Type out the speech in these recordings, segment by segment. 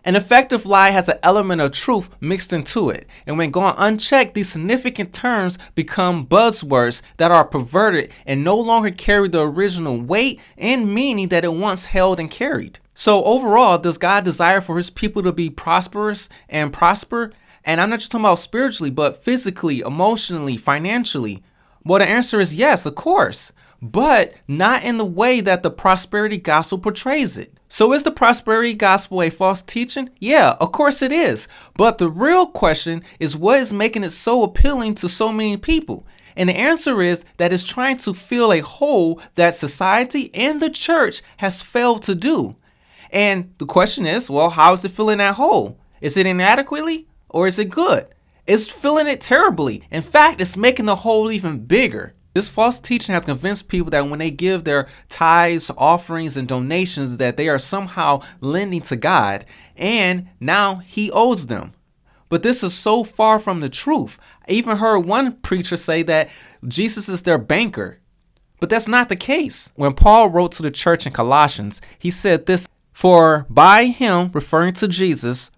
An effective lie has an element of truth mixed into it, and when gone unchecked, these significant terms become buzzwords that are perverted and no longer carry the original weight and meaning that it once held and carried. So overall, does God desire for his people to be prosperous and prosper? And I'm not just talking about spiritually, but physically, emotionally, financially. Well, the answer is yes, of course, but not in the way that the prosperity gospel portrays it. So is the prosperity gospel a false teaching? Yeah, of course it is. But the real question is, what is making it so appealing to so many people? And the answer is that it's trying to fill a hole that society and the church has failed to do. And the question is, well, how is it filling that hole? Is it inadequately or is it good? It's filling it terribly. In fact, it's making the hole even bigger. This false teaching has convinced people that when they give their tithes, offerings, and donations, that they are somehow lending to God, and now he owes them. But this is so far from the truth. I even heard one preacher say that Jesus is their banker. But that's not the case. When Paul wrote to the church in Colossians, he said this, "For by him," referring to Jesus,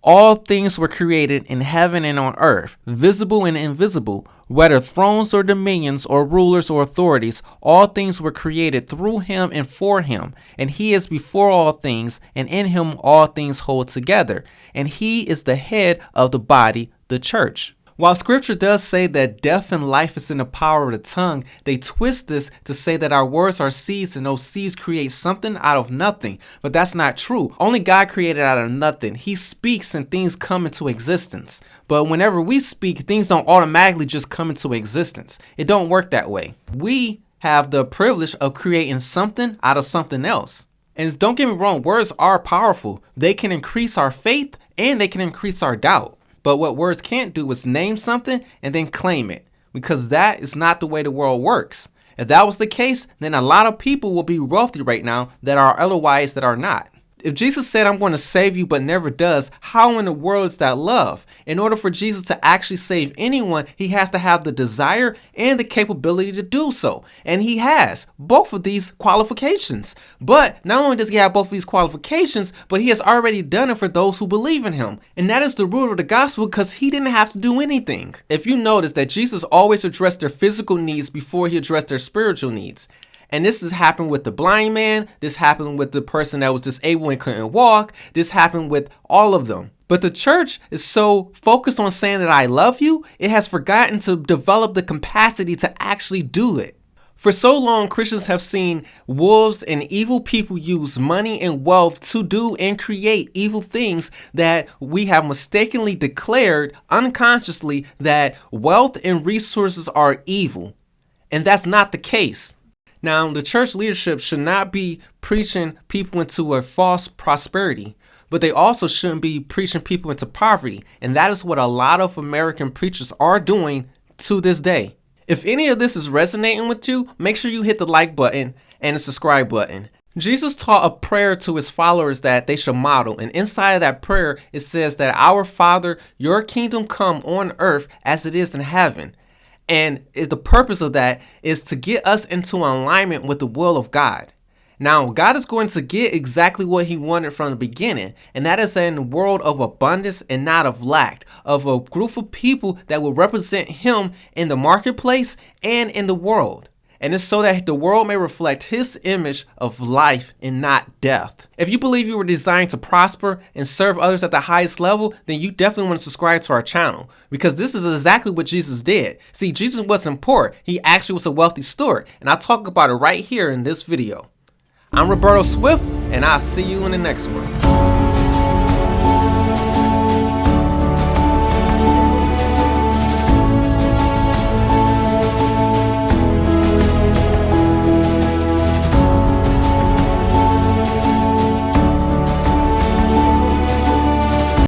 "all things were created in heaven and on earth, visible and invisible, whether thrones or dominions or rulers or authorities, all things were created through him and for him. And he is before all things, and in him all things hold together. And he is the head of the body, the church." While scripture does say that death and life is in the power of the tongue, they twist this to say that our words are seeds and those seeds create something out of nothing. But that's not true. Only God created out of nothing. He speaks and things come into existence. But whenever we speak, things don't automatically just come into existence. It don't work that way. We have the privilege of creating something out of something else. And don't get me wrong, words are powerful. They can increase our faith and they can increase our doubt. But what words can't do is name something and then claim it, because that is not the way the world works. If that was the case, then a lot of people will be wealthy right now that are otherwise that are not. If Jesus said, "I'm going to save you," but never does, how in the world is that love? In order for Jesus to actually save anyone, he has to have the desire and the capability to do so. And he has both of these qualifications. But not only does he have both of these qualifications, but he has already done it for those who believe in him. And that is the root of the gospel, because he didn't have to do anything. If you notice that Jesus always addressed their physical needs before he addressed their spiritual needs. And this has happened with the blind man. This happened with the person that was disabled and couldn't walk. This happened with all of them. But the church is so focused on saying that I love you, it has forgotten to develop the capacity to actually do it. For so long, Christians have seen wolves and evil people use money and wealth to do and create evil things, that we have mistakenly declared unconsciously that wealth and resources are evil. And that's not the case. Now, the church leadership should not be preaching people into a false prosperity, but they also shouldn't be preaching people into poverty. And that is what a lot of American preachers are doing to this day. If any of this is resonating with you, make sure you hit the like button and the subscribe button. Jesus taught a prayer to his followers that they should model. And inside of that prayer, it says that, "Our Father, your kingdom come on earth as it is in heaven." And the purpose of that is to get us into alignment with the will of God. Now, God is going to get exactly what he wanted from the beginning, and that is in a world of abundance and not of lack, of a group of people that will represent him in the marketplace and in the world. And it's so that the world may reflect his image of life and not death. If you believe you were designed to prosper and serve others at the highest level, then you definitely want to subscribe to our channel, because this is exactly what Jesus did. See, Jesus wasn't poor. He actually was a wealthy steward. And I'll talk about it right here in this video. I'm Roberto Swift, and I'll see you in the next one.